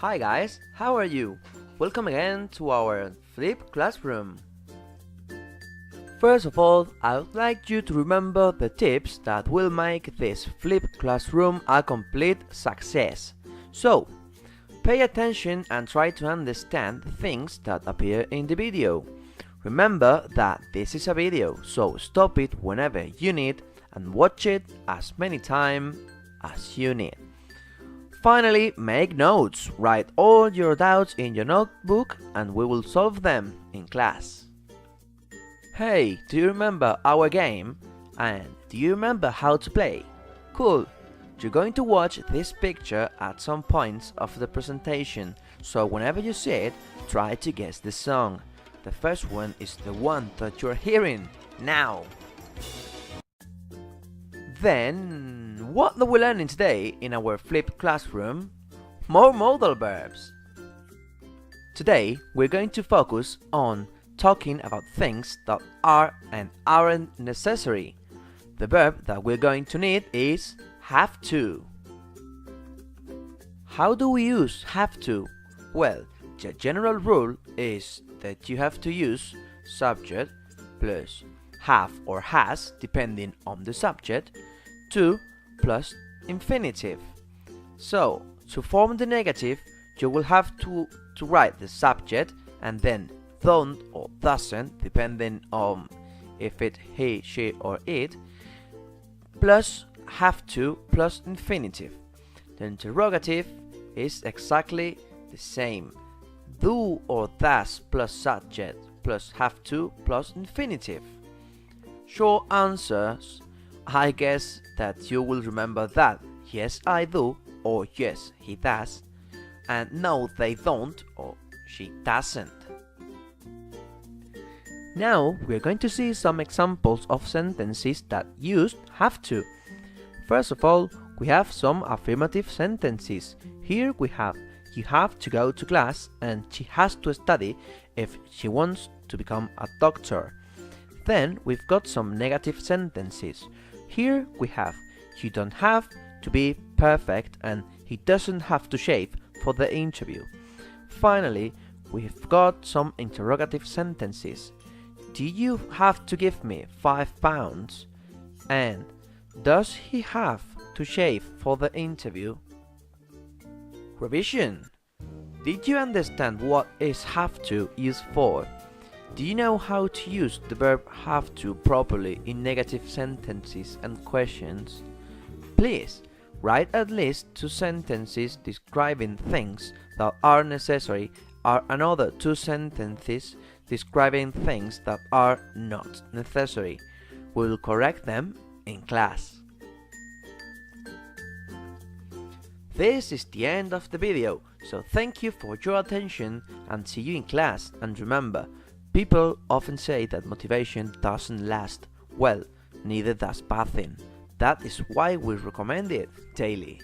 Hi guys, how are you? Welcome again to our Flip Classroom. First of all, I would like you to remember the tips that will make this Flip Classroom a complete success. So, pay attention and try to understand the things that appear in the video. Remember that this is a video, so stop it whenever you need and watch it as many times as you need. Finally, make notes, write all your doubts in your notebook and we will solve them in class. Hey, do you remember our game? And do you remember how to play? Cool! You're going to watch this picture at some points of the presentation, so whenever you see it, try to guess the song. The first one is the one that you're hearing now. Then, what are we learning today in our Flip Classroom? More modal verbs. Today, we're going to focus on talking about things that are and aren't necessary. The verb that we're going to need is have to. How do we use have to? Well, the general rule is that you have to use subject plus have or has, depending on the subject, to plus infinitive. So, to form the negative, you will have to write the subject and then don't or doesn't, depending on if it he, she or it, plus have to plus infinitive. The interrogative is exactly the same. Do or does plus subject plus have to plus infinitive. Short answers. I guess that you will remember that yes I do or yes he does and no they don't or she doesn't. Now we're going to see some examples of sentences that use have to. First of all, we have some affirmative sentences. Here we have you have to go to class and she has to study if she wants to become a doctor. Then we've got some negative sentences. Here we have you don't have to be perfect and he doesn't have to shave for the interview. Finally, we've got some interrogative sentences. Do you have to give me £5? And does he have to shave for the interview? Revision. Did you understand what is have to used for? Do you know how to use the verb have to properly in negative sentences and questions? Please, write at least 2 sentences describing things that are necessary and another 2 sentences describing things that are not necessary. We will correct them in class. This is the end of the video, so thank you for your attention and see you in class. And remember, people often say that motivation doesn't last. Well, neither does bathing. That is why we recommend it daily.